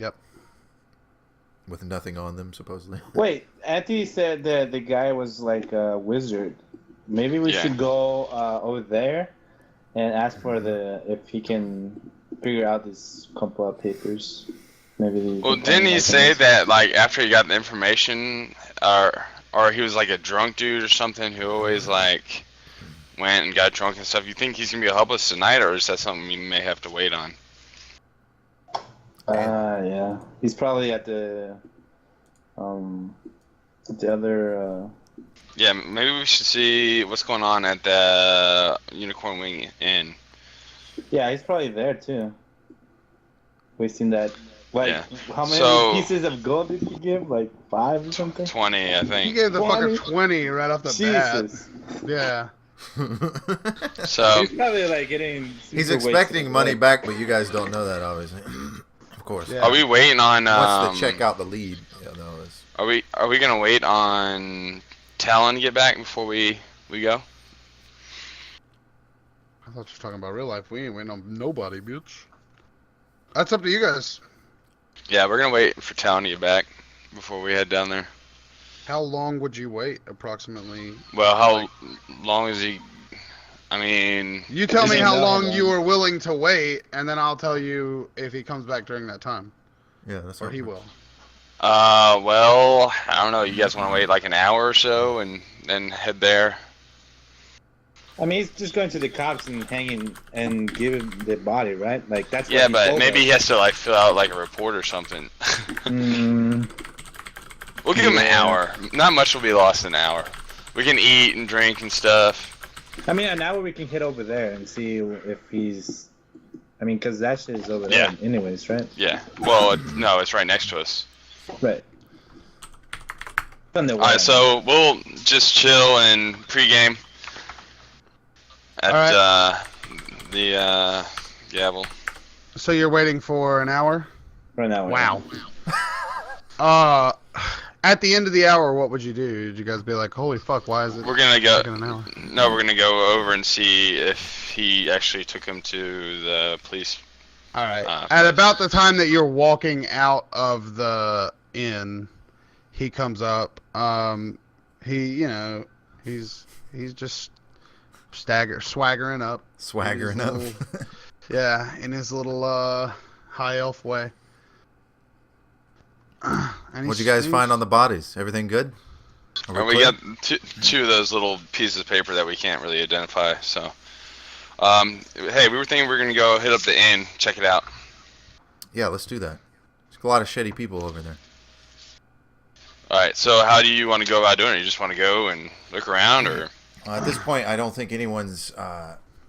Yep. With nothing on them, supposedly. Wait, Auntie said that the guy was like a wizard. Maybe we should go over there and ask for if he can figure out this couple of papers. Maybe. Well, didn't he say that like after he got the information, or he was like a drunk dude or something who always like went and got drunk and stuff? You think he's gonna be able to help us tonight, or is that something we may have to wait on? Yeah. He's probably at the other. Yeah, maybe we should see what's going on at the Unicorn Wing Inn. Yeah, he's probably there too. Wasting that. Like, Yeah. how many pieces of gold did he give? Like 5 or something? 20, I think. He gave the 20? fucker 20 right off the Jesus. bat. Yeah. So He's probably like getting. He's super expecting wasted. money back, but you guys don't know that, obviously. Of course. Yeah. are we waiting on? Wants to check out the lead. Yeah, no, it's... Are we gonna wait on Talon to get back before we go? I thought you were talking about real life. We ain't waiting on nobody, bitch. That's up to you guys. Yeah, we're gonna wait for Talon to get back before we head down there. How long would you wait, approximately? Well, how long is he? I mean, You tell Is me he how not long long? you are willing to wait, and then I'll tell you if he comes back during that time. Yeah, that's Or right. he will. well, I don't know. You guys want to wait like an hour or so and then head there? I mean, he's just going to the cops and hanging and giving the body, right? Like that's. Yeah, what he but told maybe us. he has to like fill out like a report or something. Mm, We'll give him an Yeah. hour. Not much will be lost in an hour. We can eat and drink and stuff. I mean, an hour we can head over there and see if he's. I mean, because that shit is over Yeah. there, anyways, right? Yeah. Well, no, it's right next to us. Right. From the Alright, so we'll just chill and pregame at the Gavel. So you're waiting for an hour? for an hour. Wow. At the end of the hour, what would you do? Did you guys be like, holy fuck, why is it We're gonna go. taking an hour? No, we're gonna go over and see if he actually took him to the police. All right. Uh, At about the time that you're walking out of the inn, he comes up. He's just swaggering up. Swaggering In up. his little- yeah, in his little high elf way. And What'd you guys find on the bodies? Everything good? Are we clear? got two of those little pieces of paper that we can't really identify. So, hey, we were thinking we were gonna go hit up the inn, check it out. Yeah, let's do that. There's a lot of shitty people over there. All right. So, how do you want to go about doing it? You just want to go and look around, or? At this point, I don't think anyone's.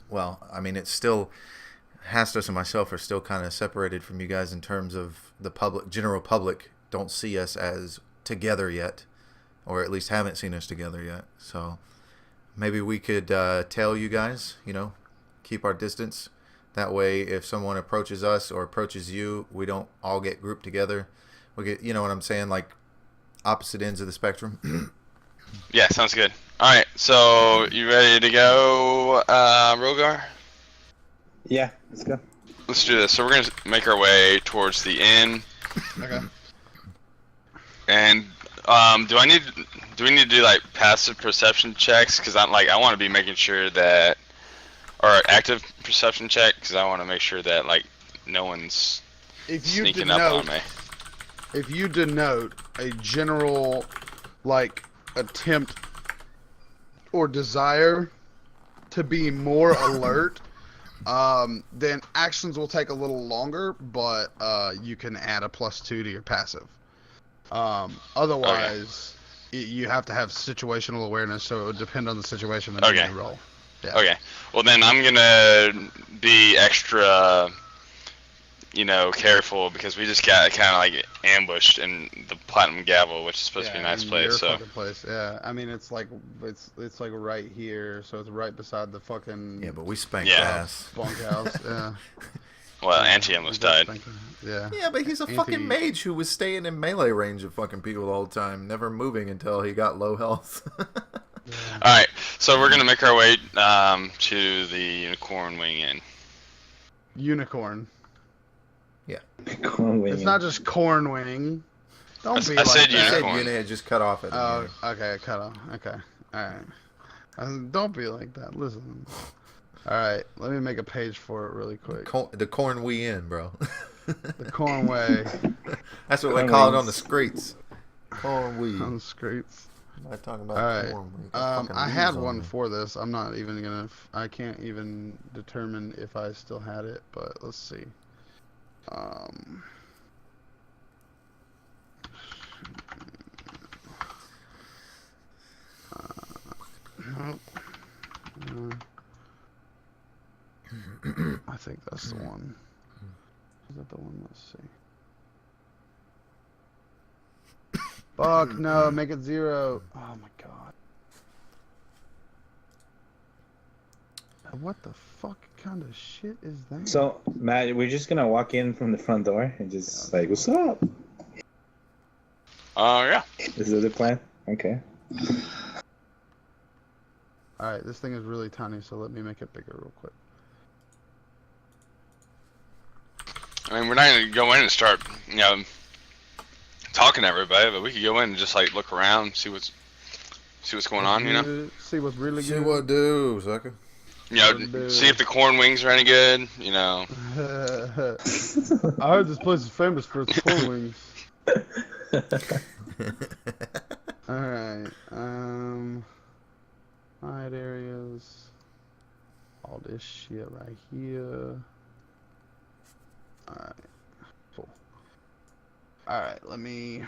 Well, I mean, it's still. Hastos and myself are still kind of separated from you guys in terms of the general public don't see us as together yet, or at least haven't seen us together yet. So maybe we could tell you guys, keep our distance. That way, if someone approaches us or approaches you, we don't all get grouped together. We get, you know what I'm saying, like opposite ends of the spectrum. Yeah, sounds good. All right. So, you ready to go, Rogar? Yeah, let's go. Let's do this. So we're gonna make our way towards the inn. Okay. And do we need to do like passive perception checks? Because I want to be making sure that, or active perception check, because I want to make sure that like no one's If you sneaking up on me. If you denote a general, like, attempt or desire to be more alert, then actions will take a little longer, but you can add a +2 to your passive. Otherwise, you have to have situational awareness, so it would depend on the situation and Okay. you roll. Yeah. Okay. Well, then I'm gonna be extra, careful because we just got kind of like ambushed in the Platinum Gavel, which is supposed to be a nice in place. your So, fucking place. Yeah, I mean it's like right here, so it's right beside the fucking Yeah, but we spanked Yeah. ass. bunkhouse. Yeah. well, Angie almost died. Yeah. Yeah, but he's a fucking mage who was staying in melee range of fucking people the whole time, never moving until he got low health. All right. So we're gonna make our way to the Unicorn Wing Inn. Unicorn. Corn wing. It's not just corn wing. Don't be I like said that. I said unicorn. unit, just cut off at the Oh, beginning. okay, cut off. Okay, all right. Don't be like that. Listen. All right, let me make a page for it really quick. The corn we in, bro. The corn way That's what Corn they call it wings. on the streets. Corn we. on the streets. I'm not talking about All right. corn wing. I had one for this. I'm not even gonna. I can't even determine if I still had it, but let's see. Nope. I think that's the one. Is that the one? Let's see. Fuck no! Make it 0. Oh my god. What the fuck kind of shit is that? So, Matt, we're just gonna walk in from the front door and just like, what's up? Yeah. Is that the plan? Okay. Alright, this thing is really tiny, so let me make it bigger real quick. I mean, we're not gonna go in and start, talking to everybody, but we could go in and just like look around, see what's going on, you know. See what's really See good. what do, sucker. See if the corn wings are any good, you know. I heard this place is famous for its corn wings. Alright, hide areas. All this shit right here. Alright, cool. Alright, let me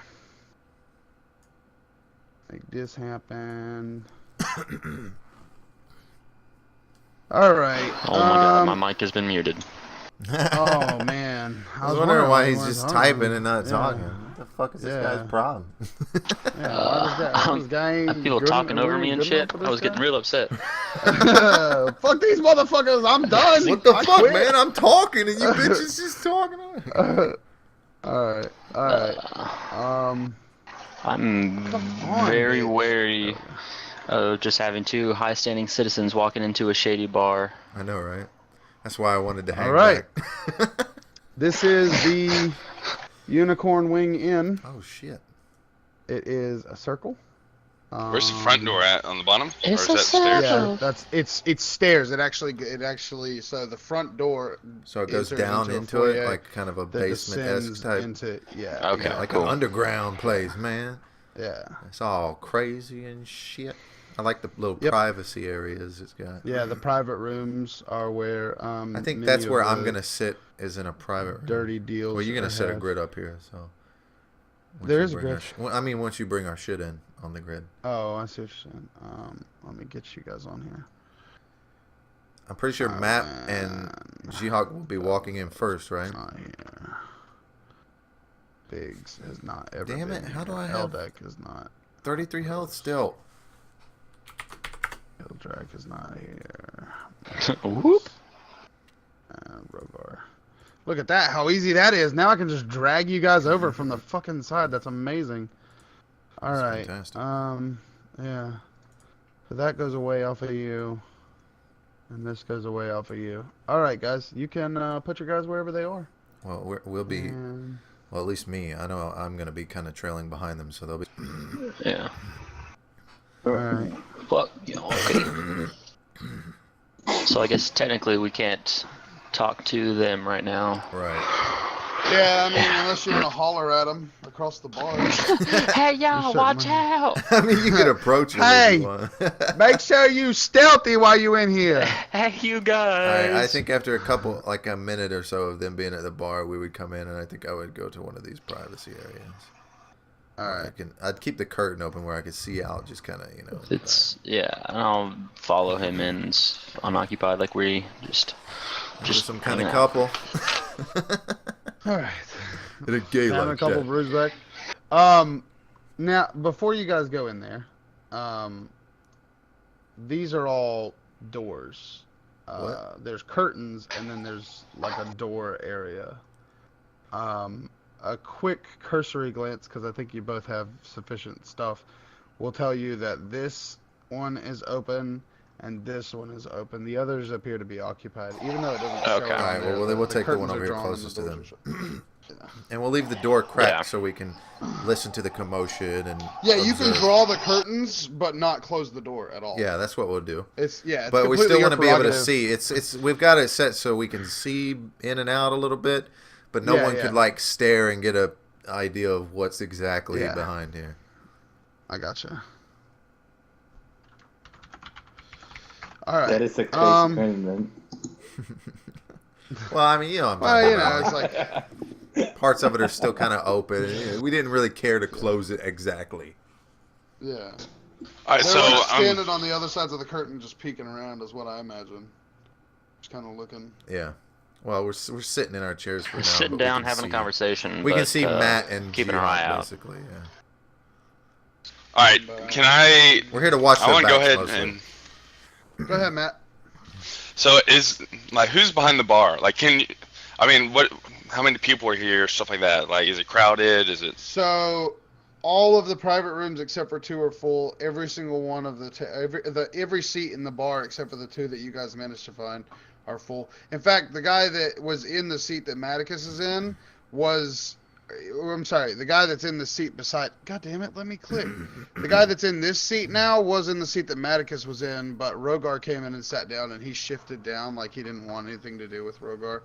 make this happen. Alright. Oh my god, my mic has been muted. Oh man. I was wondering why he's was just hungry. typing and not Yeah. talking. What the fuck is this Yeah. guy's problem? Yeah, why this guy ain't People good talking enough- over me and good enough shit. for I was this getting guy? real upset. Fuck these motherfuckers, I'm done. What the I fuck, quit. man? I'm talking and you bitches just talking. Alright. I'm Come on, very bitch. wary of just having two high-standing citizens walking into a shady bar. I know, right? That's why I wanted to hang Alright. back. This is the Unicorn Wing Inn. Oh shit. It is a circle. Where's the front door at? On the bottom? It's or a is that stairs? Yeah, it's stairs. It actually so the front door So it goes enters down a into it foyer like kind of a that basement-esque descends type. into Okay. Like cool. an underground place, man. Yeah. It's all crazy and shit. I like the little Yep. privacy areas it's got. Yeah, the private rooms are where I think many that's of where I'm the gonna sit, is in a private room. dirty deals. Well, you're gonna are set a had. grid up here, so. once There you is a bring our grid. well, I mean, once you bring our shit in on the grid. Oh, I see what you're saying. Let me get you guys on here. I'm pretty sure Matt and Jihawk will be walking in first, right? Not here. Biggs has not ever. Damn it, been how do here. I have- Eldeck is not. 33 health still. Eldrack is not here. Whoop. And Rogar. Look at that, how easy that is. Now I can just drag you guys over from the fucking side. That's amazing. That's Alright. fantastic. Yeah. So that goes away off of you. And this goes away off of you. Alright, guys. You can put your guys wherever they are. Well, we'll be, And- well, at least me. I know I'm gonna be kind of trailing behind them, so they'll be. Yeah. Alright. Well, yeah, okay. So I guess technically we can't talk to them right now. Right. Yeah, I mean, unless you're gonna holler at them across the bar. Hey y'all, shut watch my- out! I mean, you could approach them Hey! if you want. Make sure you stealthy while you in here. Hey, you guys! I think after a couple, like a minute or so of them being at the bar, we would come in, and I think I would go to one of these privacy areas. Alright. I'd keep the curtain open where I could see out, just kind of, you know. It's yeah, and I'll follow him in unoccupied, like we just some kind hanging of out. couple. Alright. In a gay Having a like couple that. brews back. Now before you guys go in there, these are all doors. What? There's curtains and then there's like a door area. A quick cursory glance, because I think you both have sufficient stuff, will tell you that this one is open and this one is open. The others appear to be occupied, even though it doesn't show. Okay. on All right, there, well, then we'll take the curtains one over are here drawn and closest the to doors them. are shut. And we'll leave the door cracked Yeah. so we can listen to the commotion and. Yeah, you can observe. draw the curtains, but not close the door at all. Yeah, that's what we'll do. It's But we completely still your want to be able to prerogative. see. It's we've got it set so we can see in and out a little bit, but no Yeah, one yeah. could like stare and get a idea of what's exactly Yeah. behind here. I gotcha. All right. That is a crazy curtain, man. Well, I mean, you know, I'm Well, talking you know, about. it's like, Parts of it are still kind of open. And, you know, we didn't really care to close it exactly. yeah. All right, They're so like standing on the other sides of the curtain, just peeking around, is what I imagine. Just kind of looking. Yeah. Well, we're sitting in our chairs for We're now. sitting but we down can having a see- conversation. We can but, see Matt and keeping our Jihad, eye out. basically. Yeah. all right, can I? We're here to watch. I their want to go backs ahead mostly. and. Go ahead, Matt. So is like who's behind the bar? Like, can you? I mean, what? How many people are here? Stuff like that. Like, is it crowded? Is it? So, all of the private rooms except for 2 are full. Every single one of every seat in the bar except for the 2 that you guys managed to find are full. In fact, the guy that was in the seat that Maticus is in was. I'm sorry, the guy that's in the seat beside. God damn it, let me click. The guy that's in this seat now was in the seat that Maticus was in, but Rogar came in and sat down, and he shifted down like he didn't want anything to do with Rogar.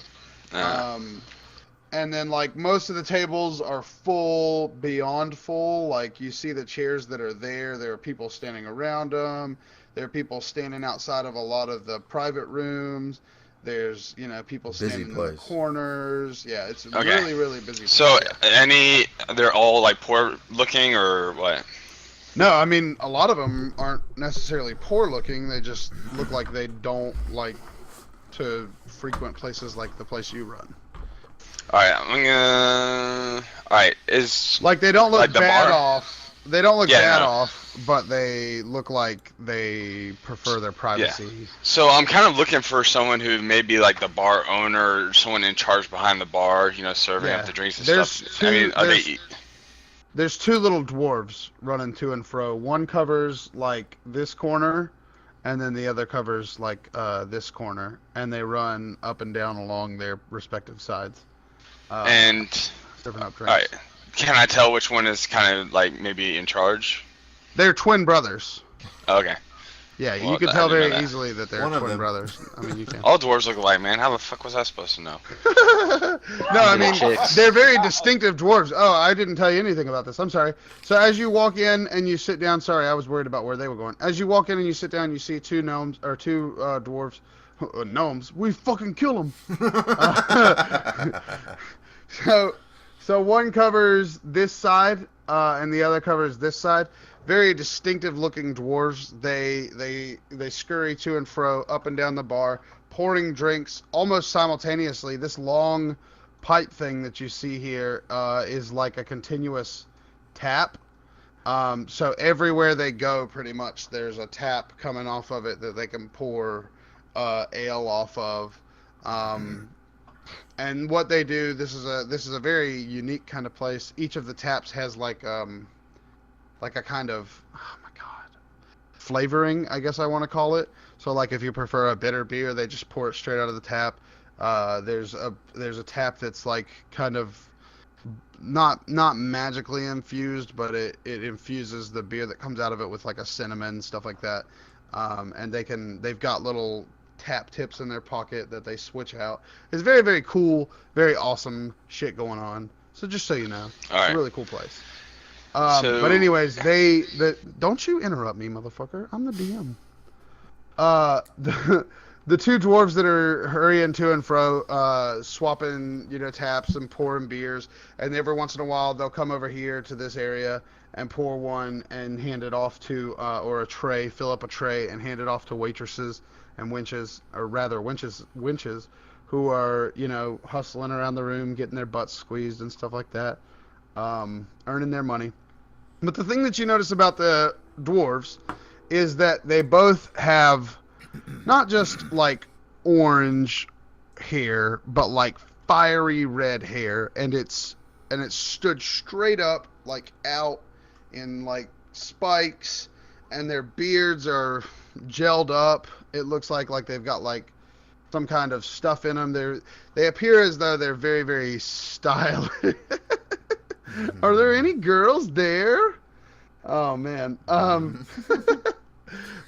And then, like, most of the tables are full, beyond full. Like, you see the chairs that are there. There are people standing around them. There are people standing outside of a lot of the private rooms. There's, you know, people Busy standing in the place. corners. Yeah, it's Okay. really, really busy. So place. they're all like poor looking or what? No, I mean, a lot of them aren't necessarily poor looking. They just look like they don't like to frequent places like the place you run. All right, I'm gonna. All right, is Like, they don't look Like the bad bar? off. They don't look Yeah, bad no. off, but they look like they prefer their privacy. so I'm kind of looking for someone who may be like the bar owner, or someone in charge behind the bar, you know, serving Yeah. up the drinks and There's stuff. I mean, two- are there's- they? There's 2 little dwarves running to and fro. One covers, like, this corner, and then the other covers, like, this corner. And they run up and down along their respective sides. And Serving up all drinks. right, can I tell which one is kind of like maybe in charge? They're twin brothers. Okay. Yeah, Well, you could I tell didn't know very that. easily that they're One of twin them. brothers. I mean, you can. All dwarves look alike, man. How the fuck was I supposed to know? No, I mean, Chicks. they're very distinctive dwarves. Oh, I didn't tell you anything about this. I'm sorry. So as you walk in and you sit down, sorry, I was worried about where they were going. As you walk in and you sit down, you see 2 gnomes, or 2 dwarves. Gnomes. We fucking kill them. So one covers this side, and the other covers this side. Very distinctive looking dwarves. They scurry to and fro, up and down the bar, pouring drinks almost simultaneously. This long pipe thing that you see here is like a continuous tap. So everywhere they go, pretty much, there's a tap coming off of it that they can pour ale off of. And what they do, this is a very unique kind of place. Each of the taps has like a kind of, oh my god, flavoring, I guess I want to call it. So like if you prefer a bitter beer, they just pour it straight out of the tap. There's a tap that's like kind of not magically infused, but it infuses the beer that comes out of it with like a cinnamon, stuff like that. And they've got little tap tips in their pocket that they switch out. It's very, very cool, very awesome shit going on. So just so you know, it's All right. a really cool place. So- But anyways, don't you interrupt me, motherfucker. I'm the DM. The 2 dwarves that are hurrying to and fro, swapping, taps and pouring beers, and every once in a while they'll come over here to this area and pour one and hand it off to, or a tray, fill up a tray and hand it off to waitresses and winches, or rather winches, who are, hustling around the room, getting their butts squeezed and stuff like that, earning their money. But the thing that you notice about the dwarves is that they both have not just like orange hair, but like fiery red hair, and it's stood straight up, like out in like spikes, and their beards are gelled up. It looks like they've got like some kind of stuff in them. They appear as though they're very, very stylish. Are there any girls there? Oh man.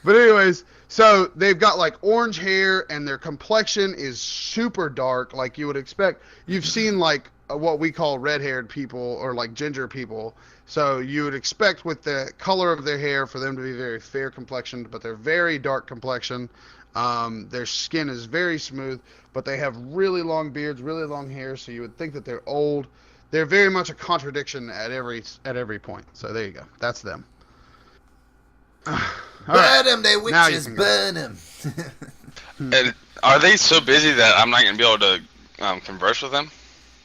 But anyways, so they've got like orange hair and their complexion is super dark, like you would expect. You've seen like what we call red-haired people or like ginger people. So you would expect with the color of their hair for them to be very fair complexioned, but they're very dark complexion. Their skin is very smooth, but they have really long beards, really long hair, so you would think that they're old. They're very much a contradiction at every point. So there you go. That's them. Burn them, they Now you witches, can go. burn them. And are they so busy that I'm not going to be able to converse with them?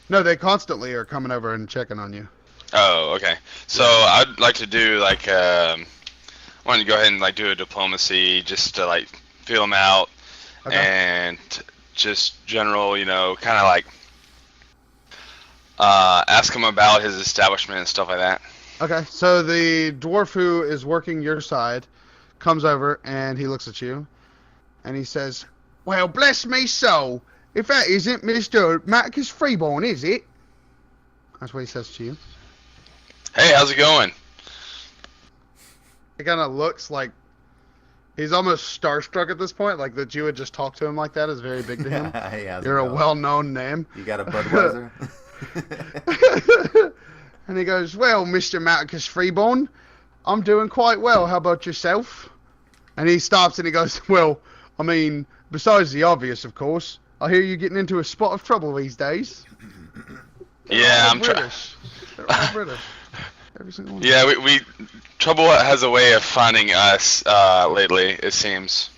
No, they constantly are coming over and checking on you. Oh, okay. So I'd like to do like I want to go ahead and like do a diplomacy just to like feel them out Okay. and just general, kind of like ask him about his establishment and stuff like that. Okay, so the dwarf who is working your side comes over and he looks at you and he says, "Well, bless me soul, if that isn't Mr. Marcus Freeborn, is it?" That's what he says to you. Hey, how's it going? He kind of looks like he's almost starstruck at this point, like that you would just talk to him like that is very big to him. Hey, how's it You're a going? well-known name. You got a Budweiser? And he goes, "Well, Mr. Marcus Freeborn, I'm doing quite well. How about yourself?" And he stops and he goes, "Well, I mean, besides the obvious, of course, I hear you're getting into a spot of trouble these days." Yeah, I'm trying. British. They're all British. Every single one. Yeah, we trouble has a way of finding us lately. It seems.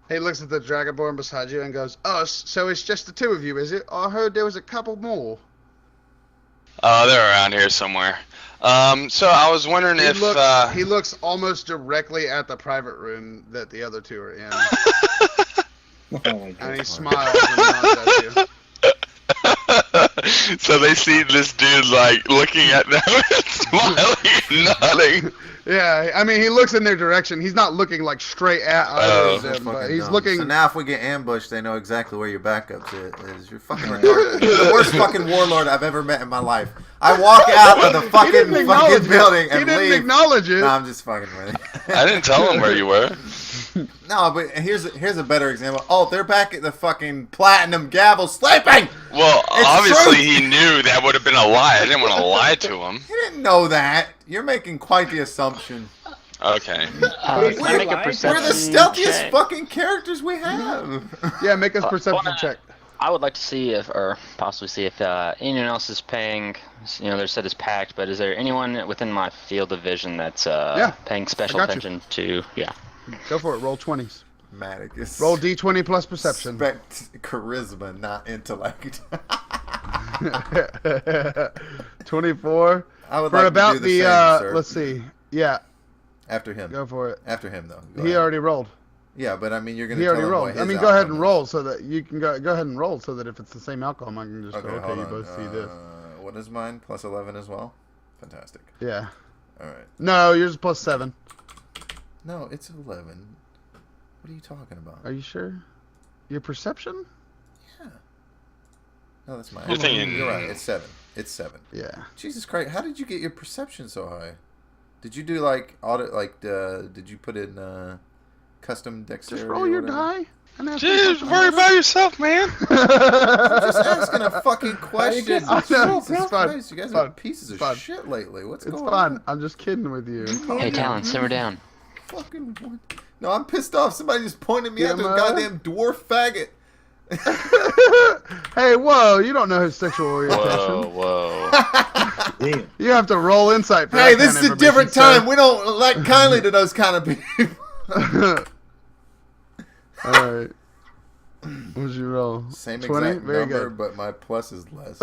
He looks at the Dragonborn beside you and goes, "Us? So it's just the two of you, is it? I heard there was a couple more." They're around here somewhere. So I was wondering if He looks almost directly at the private room that the other two are in, Oh my and he god. smiles and nods at you. so they see this dude like looking at them and smiling and nodding. Yeah, I mean, he looks in their direction. He's not looking like straight at either of That's them, but fucking he's dumb. looking. So now if we get ambushed, they know exactly where your backup is. You're fucking retarded. You're the worst fucking warlord I've ever met in my life. I walk out of the He fucking didn't acknowledge fucking building it. He and didn't leave. acknowledge it. No, I'm just fucking with you. I didn't tell him where you were. No, but here's a better example. Oh, they're back at the fucking platinum gavel sleeping. Well, It's obviously true. he knew that would have been a lie. I didn't want to lie to him. He didn't know that. You're making quite the assumption. Okay. Can I make a We're the perception We're the stealthiest check? fucking characters we have. Yeah, make us I perception wanna- check. I would like to see if, or possibly see if anyone else is paying. Their set is packed, but is there anyone within my field of vision that's paying special I got you. attention to? Yeah. Go for it. Roll 20s. Maticus. Roll D20 plus perception. Charisma, not intellect. 24. I would For like about to do the the, same, sir. let's see. Yeah, After him. go for it. After him, though. Go He ahead. already rolled. Yeah, but I mean, you're gonna. He already tell him rolled. what his I mean, go ahead outcome and is. roll so that you can go ahead and roll so that if it's the same outcome, I can just Okay, go, okay, hold you on. both see this. What is mine? Plus 11 as well. Fantastic. Yeah. All right. No, yours is plus 7. No, it's 11. What are you talking about? Are you sure? Your perception? Yeah. No, that's mine. You're thinking- You're right. It's 7. It's 7. Yeah. Jesus Christ! How did you get your perception so high? Did you do like audit? Like, did you put in custom dexterity? Just roll or your whatever? die. And ask me Dude, questions. worry about yourself, man. I'm just asking a fucking question. I know, Jesus it's fine. Christ, you guys It's are fine. pieces of It's fine. shit lately. What's It's going fine. on? I'm just kidding with you. Hey, Talon, simmer down. Fucking what? No, I'm pissed off. Somebody just pointed me out to a Yeah, goddamn dwarf faggot. Hey, whoa! You don't know his sexual orientation. Whoa. Damn. You have to roll insight for Hey, that this kind is of a different information, time. We don't like kindly to those kind of people. sir. All right. What'd you roll? Same 20? exact Very number, good. but my plus is less.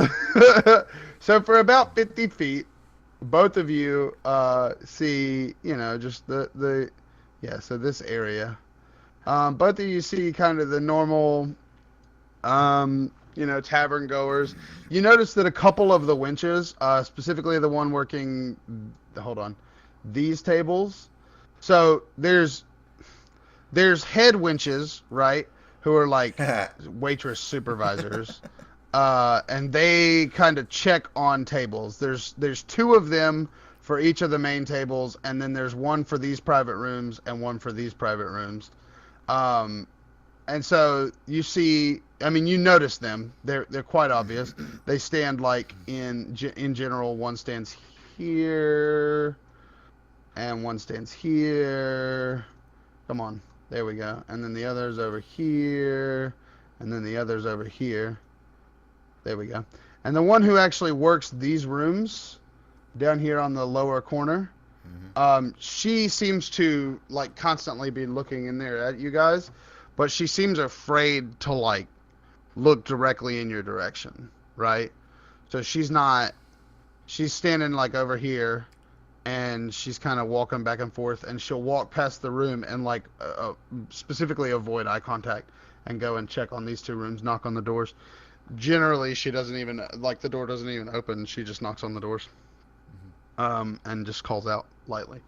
So for about 50 feet, both of you see, just the so this area. Both of you see kind of the normal, tavern goers. You notice that a couple of the winches, specifically the one working, these tables. So there's there's head winches, right? Who are like waitress supervisors. And they kind of check on tables. There's 2 of them for each of the main tables, and then there's one for these private rooms and one for these private rooms. And so you see, I mean, you notice them. They're quite obvious. They stand like in general. One stands here, and one stands here. Come on, there we go. And then the other's over here, and then the other's over here. There we go. And the one who actually works these rooms down here on the lower corner, she seems to like constantly be looking in there at you guys, but she seems afraid to like look directly in your direction, right? So she's standing like over here, and she's kind of walking back and forth, and she'll walk past the room and like specifically avoid eye contact and go and check on these 2 rooms, knock on the doors. Generally, she doesn't even, like, the door doesn't even open. She just knocks on the doors, and just calls out lightly.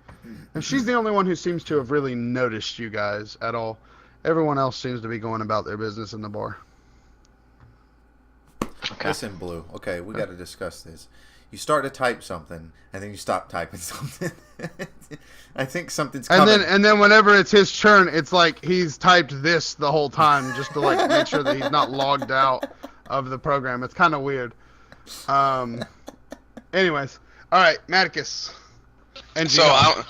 And she's the only one who seems to have really noticed you guys at all. Everyone else seems to be going about their business in the bar. Okay. Listen, Blue. Okay, we got to discuss this. You start to type something, and then you stop typing something. I think something's coming. And then whenever it's his turn, it's like he's typed this the whole time just to like make sure that he's not logged out of the program. It's kind of weird. Anyways, all right, Maticus. And So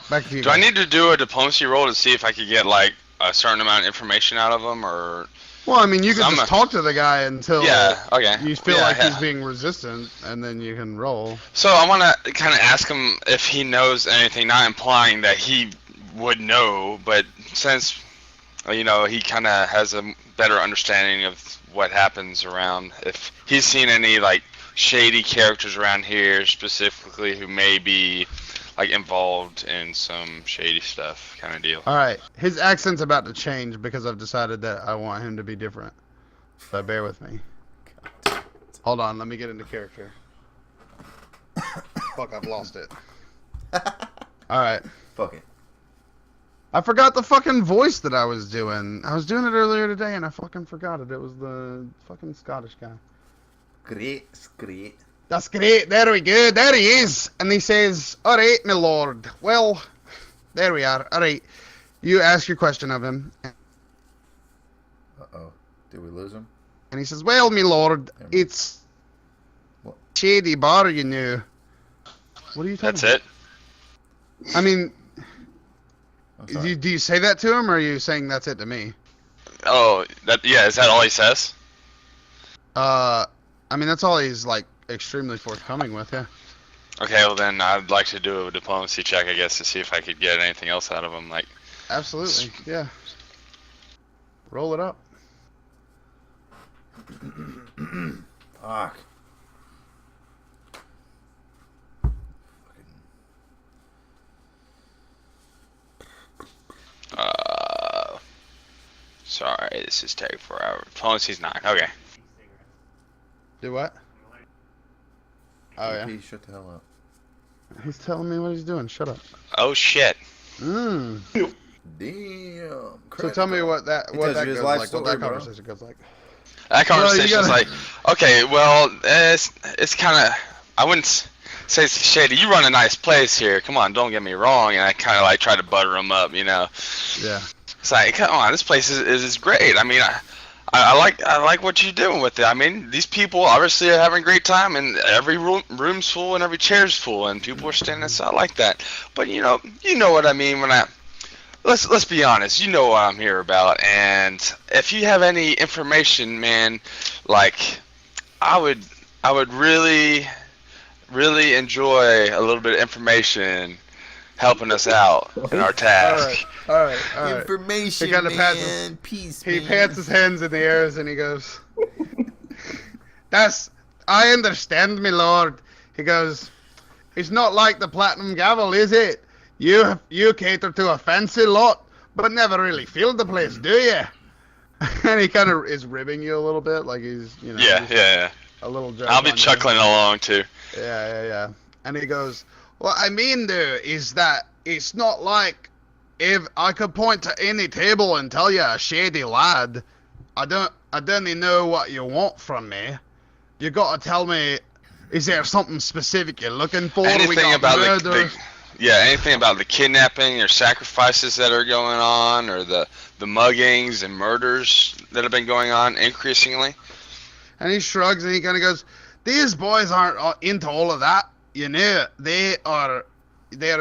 back to you. do I guys. need to do a diplomacy roll to see if I could get like a certain amount of information out of him, or? Well, I mean, you can I'm just talk to the guy until Okay. you feel Yeah, like yeah. he's being resistant, and then you can roll. So I want to kind of ask him if he knows anything, not implying that he would know, but since he kind of has a better understanding of what happens around, if he's seen any like shady characters around here specifically who may be like involved in some shady stuff kind of deal. All right, his accent's about to change because I've decided that I want him to be different. So bear with me. Hold on, let me get into character. Fuck, I've lost it. All right. Fuck it. I forgot the fucking voice that I was doing. I was doing it earlier today and I fucking forgot it. It was the fucking Scottish guy. Great. That's great. There we go. There he is. And he says, all right, my lord. Well, there we are. All right. You ask your question of him. Uh-oh. Did we lose him? And he says, well, my lord, it's What? shady bar, you know. What are you talking That's about? it. I mean, I'm sorry. do you say that to him, or are you saying that's it to me? Oh, is that all he says? I mean, that's all he's, like, extremely forthcoming with, yeah. Okay, well then I'd like to do a diplomacy check, I guess, to see if I could get anything else out of him. Like, Absolutely, yeah. Roll it up. Fuck. sorry, this is taking forever. Diplomacy's 9. Okay. Do what? Oh, yeah. EP, shut the hell up. He's telling me what he's doing. Shut up. Oh shit. Mm. Damn. So tell me what that He tells you his goes life like. story, What that bro. conversation goes like. That conversation's gotta- like, okay, well, it's kind of, I wouldn't say it's shady. You run a nice place here. Come on, don't get me wrong. And I kind of like try to butter him up, you know. Yeah. It's like, come on, this place is great. I mean, I like what you're doing with it. I mean, these people obviously are having a great time, and every room's full and every chair's full, and people are standing outside like that. But you know what I mean when let's be honest. You know what I'm here about, and if you have any information, man, like I would really enjoy a little bit of information helping us out in our task. All right. Information, He kinda man. pats his- Peace, He man. pats his hands in the air and he goes, I understand, my lord. He goes, it's not like the Platinum Gavel, is it? You cater to a fancy lot, but never really filled the place, do you? And he kind of is ribbing you a little bit, like he's, Yeah. a little joke I'll be on you. chuckling along too. Yeah. And he goes, what I mean, though, is that it's not like if I could point to any table and tell you a shady lad, I don't know what you want from me. You gotta tell me, is there something specific you're looking for? Anything about anything about the kidnapping or sacrifices that are going on, or the muggings and murders that have been going on increasingly? And he shrugs and he kind of goes, these boys aren't into all of that. You know, they're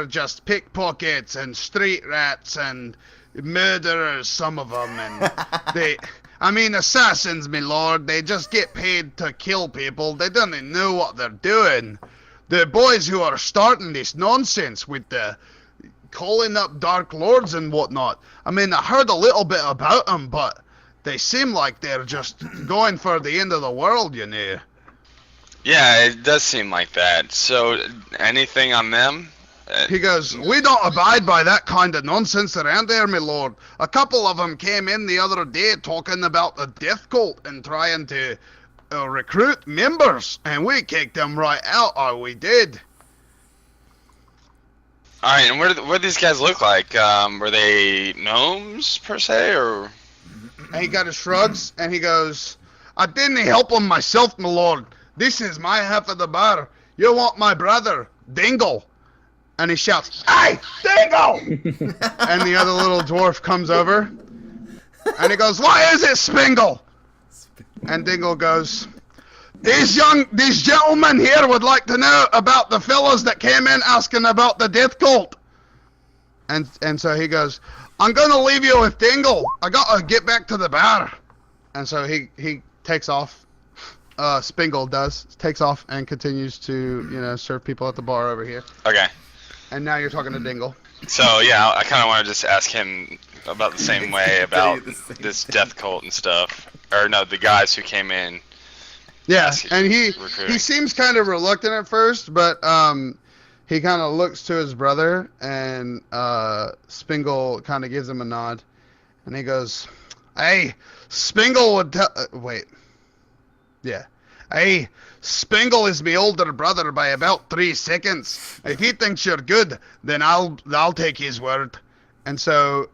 just pickpockets and street rats and murderers, some of them, and assassins, my lord. They just get paid to kill people. They don't even know what they're doing. The boys who are starting this nonsense with the calling up Dark Lords and whatnot, I heard a little bit about them, but they seem like they're just going for the end of the world, you know. Yeah, it does seem like that. So, anything on them? He goes, we don't abide by that kind of nonsense around here, my lord. A couple of them came in the other day talking about the death cult and trying to recruit members, and we kicked them right out, or we did. Alright, and what do these guys look like? Were they gnomes, per se, or...? And he kind of shrugs, and he goes, I didn't help them myself, my lord. This is my half of the bar. You want my brother, Dingle? And he shouts, hey, Dingle! And the other little dwarf comes over, and he goes, why is it Spingle? And Dingle goes, these gentlemen here would like to know about the fellas that came in asking about the death cult. And so he goes, I'm gonna leave you with Dingle. I gotta get back to the bar. And so he takes off. Spingle takes off and continues to, serve people at the bar over here. Okay. And now you're talking to Dingle. So, yeah, I kind of want to just ask him about the same way about this death cult and stuff. Or, no, the guys who came in. Yeah, and he seems kind of reluctant at first, but he kind of looks to his brother, and Spingle kind of gives him a nod. And he goes, hey, Spingle would tell... wait. Yeah. Hey, Spingle is my older brother by about 3 seconds. If he thinks you're good, then I'll take his word. And so,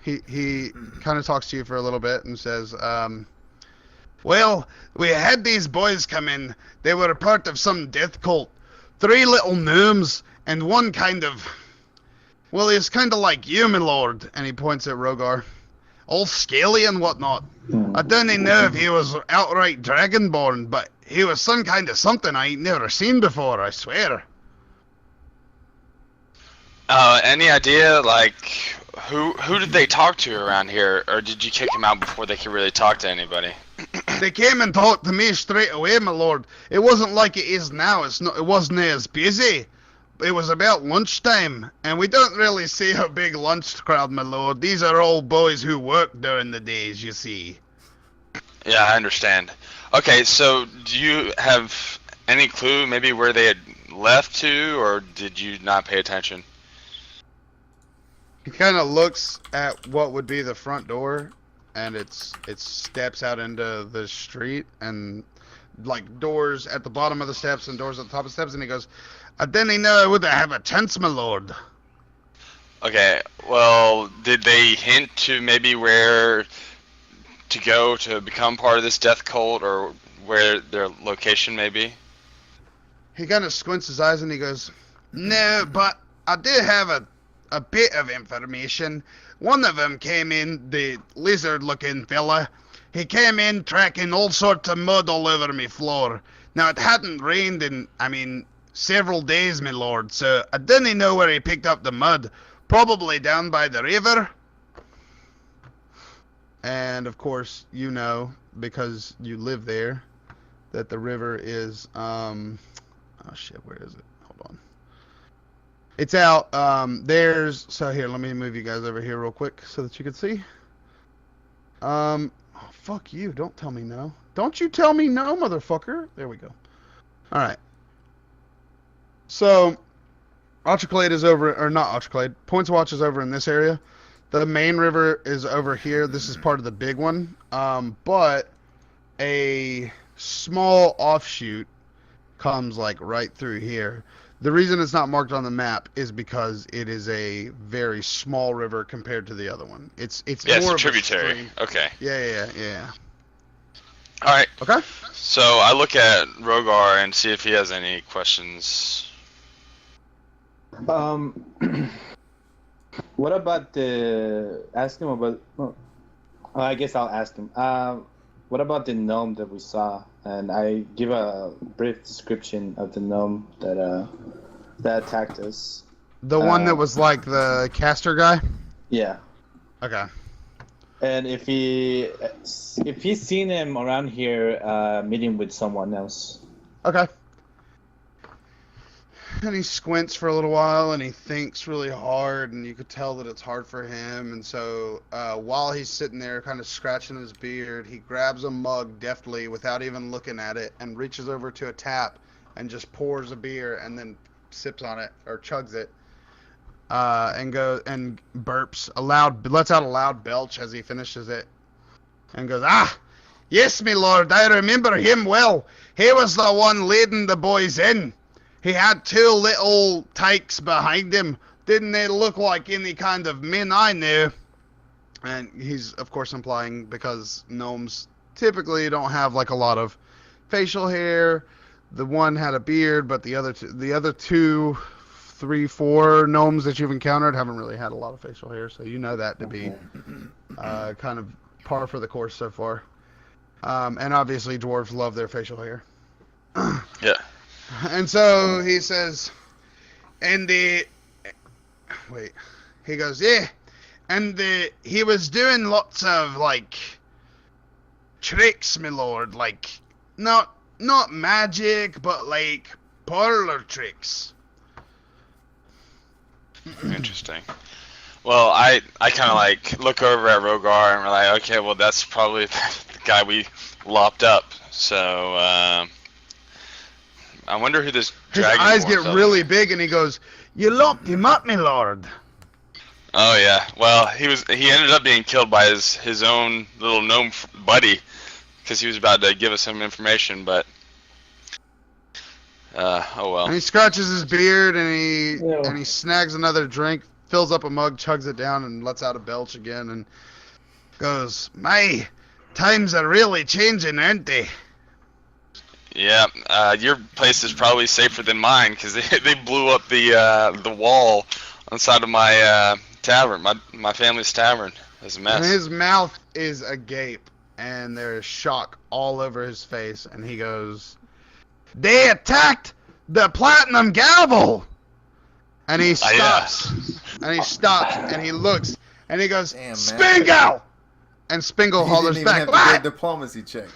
he kind of talks to you for a little bit and says, well, we had these boys come in. They were a part of some death cult. 3 little gnomes and one kind of... Well, he's kind of like you, my lord. And he points at Rogar. All scaly and whatnot. I don't even know if he was outright dragonborn, but he was some kind of something I ain't never seen before, I swear. Any idea, like, who did they talk to around here, or did you kick them out before they could really talk to anybody? They came and talked to me straight away, my lord. It wasn't like it is now. It wasn't as busy. It was about lunchtime, and we don't really see a big lunch crowd, my lord. These are all boys who work during the days, you see. Yeah, I understand. Okay, so do you have any clue maybe where they had left to, or did you not pay attention? He kind of looks at what would be the front door, and it steps out into the street, and like doors at the bottom of the steps and doors at the top of the steps, and he goes, I didn't know I would have a chance, my lord. Okay, well, did they hint to maybe where to go to become part of this death cult, or where their location may be? He kind of squints his eyes and he goes, no, but I do have a bit of information. One of them came in, the lizard-looking fella. He came in tracking all sorts of mud all over me floor. Now, it hadn't rained in, several days, my lord, so I didn't know where he picked up the mud. Probably down by the river. And, of course, you know, because you live there, that the river is, oh shit, where is it? Hold on. It's out, so here, let me move you guys over here real quick so that you can see. Oh, fuck you, don't tell me no. Don't you tell me no, motherfucker. There we go. Alright. So, Ochoclade is over, or not Ochoclade, Points Watch is over in this area. The main river is over here. This is part of the big one. But a small offshoot comes like right through here. The reason it's not marked on the map is because it is a very small river compared to the other one. It's Yeah, it's more a of tributary. stream. Okay. Yeah. All right. Okay. So I look at Rogar and see if he has any questions. What about ask him about? Oh, I guess I'll ask him. What about the gnome that we saw? And I give a brief description of the gnome that attacked us. The one that was like the caster guy. Yeah. Okay. And if he's seen him around here, meeting with someone else. Okay. And he squints for a little while, and he thinks really hard, and you could tell that it's hard for him. And so, while he's sitting there, kind of scratching his beard, he grabs a mug deftly, without even looking at it, and reaches over to a tap, and just pours a beer, and then sips on it or chugs it, and goes and burps lets out a loud belch as he finishes it, and goes, "Ah, yes, my lord, I remember him well. He was the one leading the boys in. He had 2 little tykes behind him. Didn't they look like any kind of men I knew?" And he's, of course, implying because gnomes typically don't have like a lot of facial hair. The one had a beard, but the other 2, 3, 4 gnomes that you've encountered haven't really had a lot of facial hair. So you know that to be kind of par for the course so far. And obviously dwarves love their facial hair. Yeah. And so he says, he goes, yeah, and he was doing lots of, like, tricks, my lord, like, not magic, but, like, parlor tricks. Interesting. Well, I kind of, like, look over at Rogar, and we're like, okay, well, that's probably the guy we lopped up, so, I wonder who this dragon. His eyes get really big, and he goes, "You locked him up, my lord." Oh yeah. Well, he ended up being killed by his own little gnome buddy, because he was about to give us some information. But oh well. And he scratches his beard, and he snags another drink, fills up a mug, chugs it down, and lets out a belch again, and goes, "My times are really changing, aren't they?" Yeah, your place is probably safer than mine, because they blew up the wall on the side of my tavern, my family's tavern. It's a mess. And his mouth is agape, and there is shock all over his face, and he goes, "They attacked the Platinum Gavel!" And he stops, and he looks, and he goes, "Damn, Spingo!" And Spingo hollers back, Have to do a diplomacy check.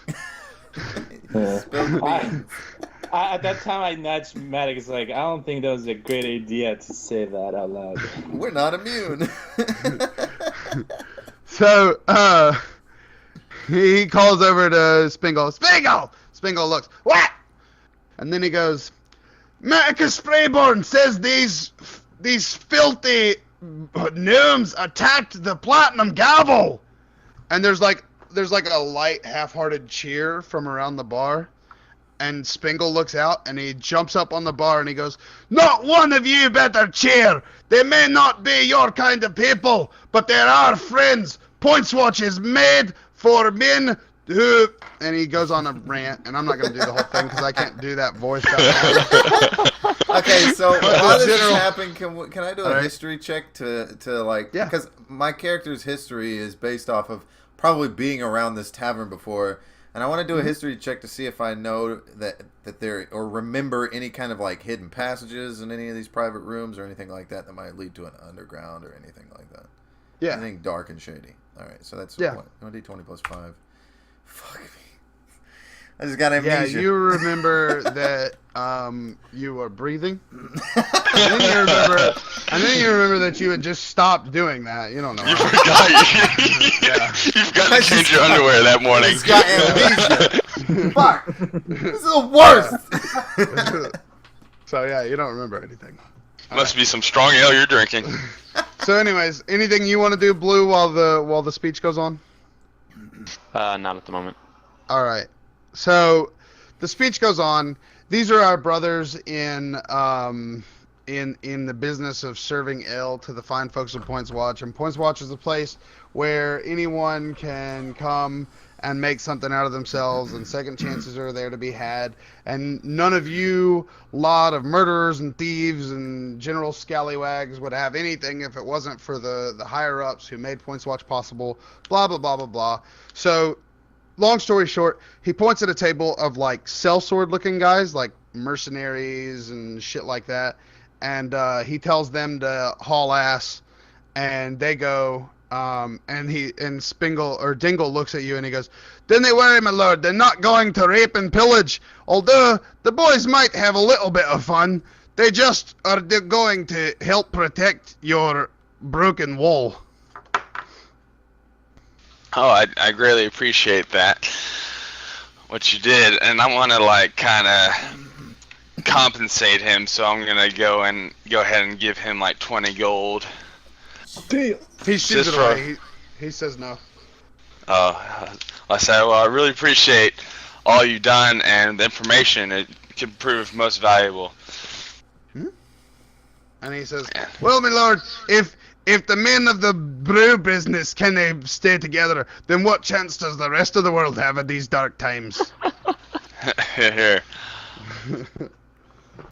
Spilled the beans. At that time, I nudged Matic. It's like, I don't think that was a great idea to say that out loud. We're not immune. So, he calls over to Spingo. Spingo! Spingo looks, "What?" And then he goes, "Maticus Sprayborn says these filthy gnomes attacked the Platinum Gavel." And there's like a light, half-hearted cheer from around the bar. And Spingle looks out, and he jumps up on the bar, and he goes, "Not one of you better cheer! They may not be your kind of people, but they're our friends! Pointswatch is made for men who..." And he goes on a rant, and I'm not going to do the whole thing, because I can't do that voice that well. Okay, so while this is general- happening, can I do a Alright. history check to like... Yeah. Because my character's history is based off of probably being around this tavern before, and I want to do a history check to see if I know that there, or remember any kind of like hidden passages in any of these private rooms or anything like that might lead to an underground or anything like that. Yeah. Anything dark and shady. Alright, so that's Yeah. what? 1d20 plus 5. Fuck me. I just got Yeah, amnesia. you remember that you were breathing. And then you remember that you had just stopped doing that. You don't know. You why. forgot. Yeah. You forgot to change your underwear that morning. He's got amnesia. Fuck. This is the worst. So yeah, you don't remember anything. Must be some strong ale you're drinking. So anyways, anything you want to do, Blue, while the speech goes on? Not at the moment. All right. So the speech goes on. These are our brothers in the business of serving ale to the fine folks of Points Watch. And Points Watch is a place where anyone can come and make something out of themselves, and second chances are there to be had. And none of you lot of murderers and thieves and general scallywags would have anything if it wasn't for the higher-ups who made Points Watch possible, blah, blah, blah, blah, blah. So, long story short, he points at a table of, like, sellsword-looking guys, like mercenaries and shit like that, and he tells them to haul ass, and they go... and Dingle looks at you and he goes, "Don't they worry, my lord, they're not going to rape and pillage, although the boys might have a little bit of fun. They just are going to help protect your broken wall." Oh, I greatly appreciate that, what you did, and I want to, like, kind of compensate him, so I'm going to go ahead and give him, like, 20 gold. Deal. He shoots it away. He says no. I said, well, I really appreciate all you've done and the information. It can prove most valuable. And he says, "Well, my lord, if the men of the brew business can stay together, then what chance does the rest of the world have at these dark times?" Here.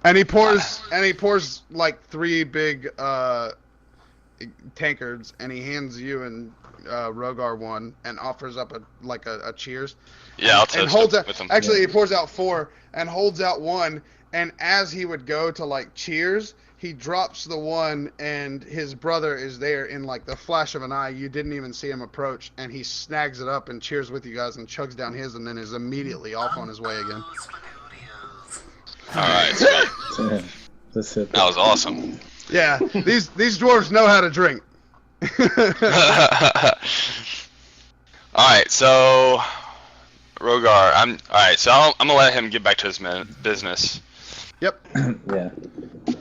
And he pours like 3 big tankards, and he hands you and Rogar one, and offers up a cheers. Yeah, I'll and toast holds it out, with him. actually, he pours out 4 and holds out one. And as he would go to like cheers, he drops the one, and his brother is there in like the flash of an eye. You didn't even see him approach, and he snags it up and cheers with you guys and chugs down his, and then is immediately off on his way again. All right, sweet. That was awesome. Yeah, these dwarves know how to drink. Alright, so Rogar, I'm gonna let him get back to his business. Yep. Yeah.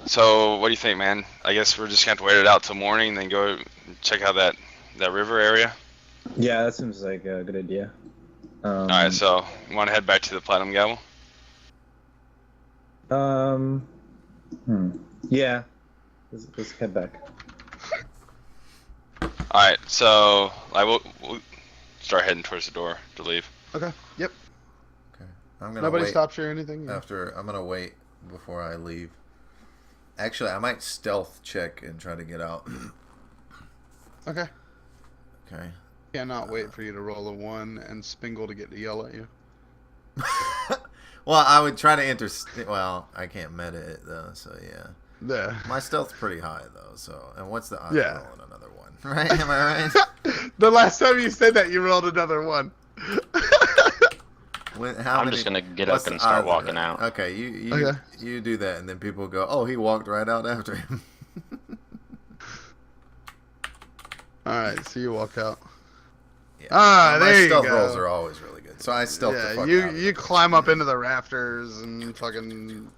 So what do you think, man? I guess we're just gonna have to wait it out till morning, then go check out that river area. Yeah, that seems like a good idea. Alright, so you wanna head back to the Platinum Gavel? Yeah. Let's head back. Alright, so we'll start heading towards the door to leave. Okay. Yep. Okay. I'm gonna Nobody wait stops you or anything? I'm gonna wait before I leave. Actually, I might stealth check and try to get out. Okay. Okay. Cannot wait for you to roll a 1 and Spingle to get to yell at you. Well, I would try to well, I can't meta it though, so yeah. Yeah. My stealth's pretty high though, so and what's the odds Yeah. of rolling another one? Right? Am I right? The last time you said that, you rolled another 1. I'm just gonna get up and start walking out. Okay, you do that, and then people go, "Oh, he walked right out after him." All right, so you walk out. Yeah. Ah, My there you stealth go. rolls are always really good, so I stealth the Yeah, fuck out. you climb up into the rafters and fucking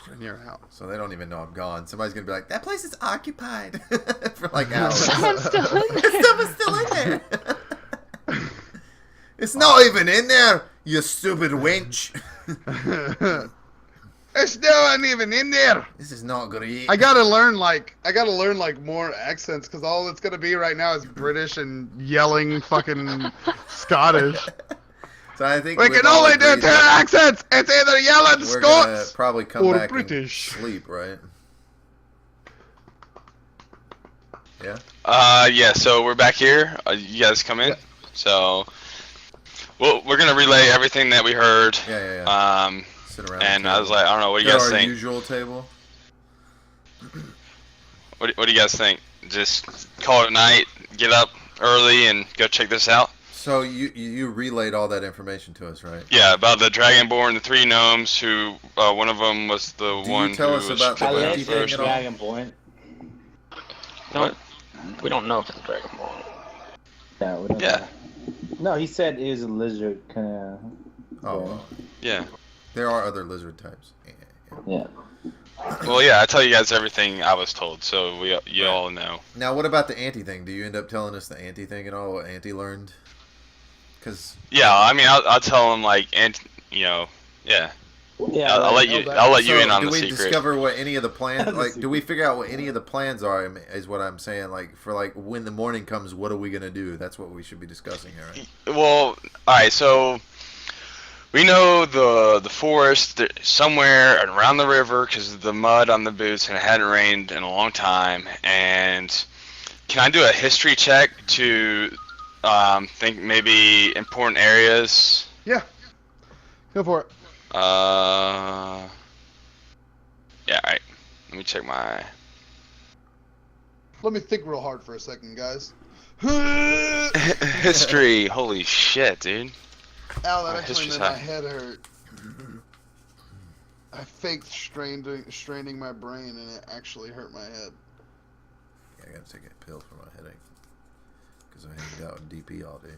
and you're out. So they don't even know I'm gone. Somebody's gonna be like, "That place is occupied," for like hours. Someone's still in there. Someone's still in there. It's not even in there, you stupid wench. It's still even in there. This is not great. I gotta learn more accents, because all it's gonna be right now is British and yelling fucking Scottish. So I think We we've can all only do agreed 2 that accents. It's either yelling We're gonna Scots probably come or back British. and sleep, right? Yeah. Yeah, so we're back here. You guys come in. Yeah. So we're gonna relay everything that we heard. Yeah. Sit around. And the I was table. like, I don't know, what do you At guys our think? usual table. What do you guys think? Just call it a night, get up early, and go check this out? So you relayed all that information to us, right? Yeah, about the Dragonborn, the 3 gnomes, who one of them was the you one tell who us was about the I killed empty let thing the at all? Dragonborn. What? We don't know if it's Dragonborn. Yeah, we don't Yeah. know. No, he said it was a lizard kind of. Oh, well, Yeah. there are other lizard types. Yeah. Well, yeah, I tell you guys everything I was told, so you all know. Now, what about the Auntie thing? Do you end up telling us the Auntie thing at all? What Auntie learned? Because Yeah, I mean, I'll tell him, like, Yeah. Yeah, I'll let you. I'll let you So in on do the we secret. discover what any of the plans? The Like, do we secret. figure out what any of the plans are? Is what I'm saying. Like, for like when the morning comes, what are we gonna do? That's what we should be discussing here, right? Well, all right. So we know the forest somewhere around the river because of the mud on the boots and it hadn't rained in a long time. And can I do a history check to think maybe important areas? Yeah. Go for it. Yeah. All right. Let me check my. Let me think real hard for a second, guys. History. Holy shit, dude. Ow, that My actually history's made my high. head hurt. I faked straining my brain, and it actually hurt my head. Yeah, I gotta take a pill for my headache because I hanged out in DP all day.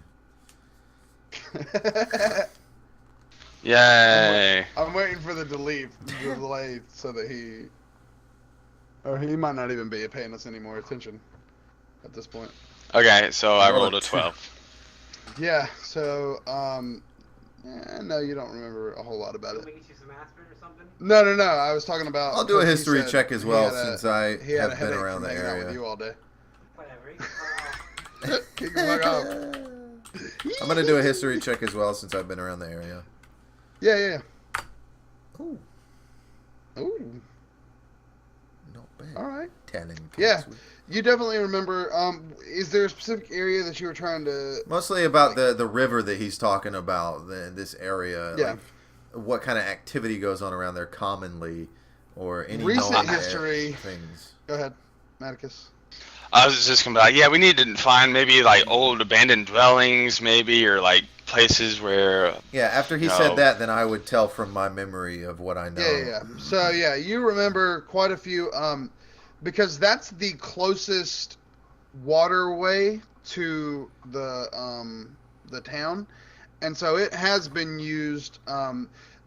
Yay. I'm waiting for the delay so that he might not even be paying us any more attention at this point. Okay, so I Roll rolled a a 12. Yeah, so, no, you don't remember a whole lot about it. Can we get you some aspirin or something? No, I was talking about... I'll do a because he history said check as he well had since I he had a have been headache around from the hanging out with area. you all day. Whatever. Kick the fuck off. I'm gonna do a history check as well since I've been around the area. Yeah. Ooh, Ooh, not bad. all right. Talent. Yeah. You definitely remember, is there a specific area that you were trying to... Mostly about the river that he's talking about, this area. Yeah. Like, what kind of activity goes on around there commonly, or any Recent known history. things. Go ahead, Maticus. I was just gonna be like, yeah, we need to find maybe like old abandoned dwellings, maybe, or like places where. Yeah, after he No. said that, then I would tell from my memory of what I know. Yeah. So, yeah, you remember quite a few, because that's the closest waterway to the town, and so it has been used.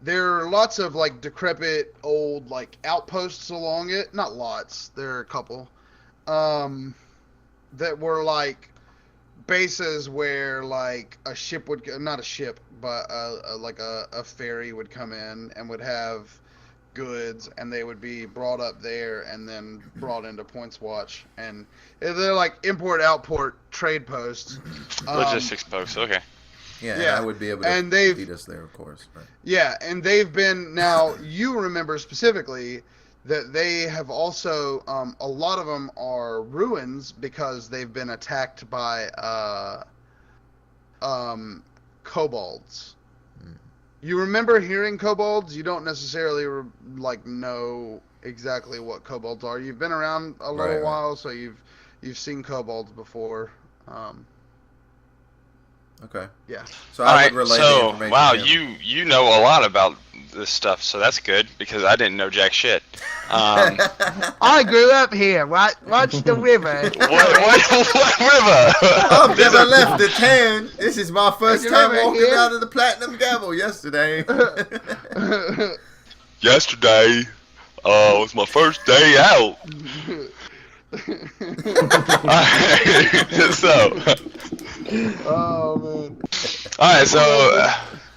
There are lots of like decrepit old like outposts along it. Not lots. There are a couple that were like bases where like a ship would not a ship, but a ferry would come in and would have goods, and they would be brought up there and then brought into Points Watch, and they're like import outport trade posts. Logistics posts. Okay. Yeah, Yeah, and I would be able to and they've- feed us there, of course. Right. Yeah, and they've been now. You remember specifically that they have also a lot of them are ruins because they've been attacked by kobolds. You remember hearing kobolds? You don't necessarily know exactly what kobolds are. You've been around a little Right. while, so you've seen kobolds before. Okay. Yeah. So All I right. would relay the So information. wow, to him. you know a lot about this stuff, so that's good because I didn't know jack shit. I grew up here. Watch the river. what river? I've never left the town. This is my first You time remember walking here? out of the Platinum Gavel yesterday. Yesterday, was my first day out. So, Oh man. all right. So,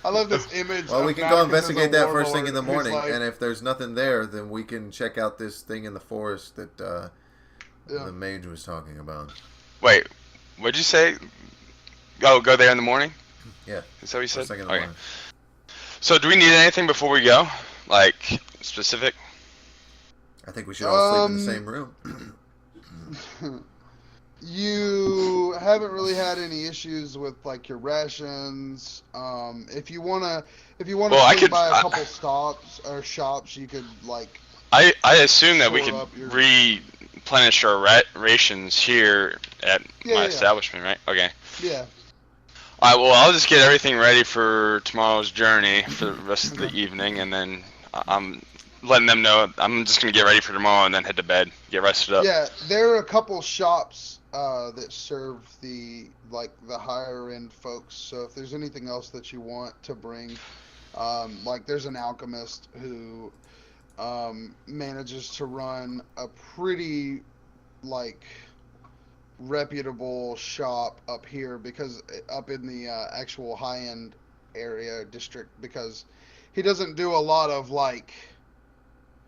I love this image. Well, of we can go Maticus investigate as a that first thing in the warlord who's morning, like- and if there's nothing there, then we can check out this thing in the forest that Yeah. the mage was talking about. wait, what'd you say? Go there in the morning. Yeah. Is that what you said? First thing in the Okay. morning. So, do we need anything before we go? Like specific? I think we should all sleep in the same room. You haven't really had any issues with like your rations. If you wanna Well, I swing could- by a I- couple stops or shops, you could like. I assume that we Fill could up your- replenish our rations here at Yeah, my yeah. establishment, right? Okay. Yeah. All right. Well, I'll just get everything ready for tomorrow's journey for the rest of the evening, and then I'm letting them know I'm just gonna get ready for tomorrow and then head to bed, get rested up. Yeah, there are a couple shops that serve the higher end folks. So if there's anything else that you want to bring, like there's an alchemist who manages to run a pretty reputable shop up here because up in the actual high end area district because he doesn't do a lot of like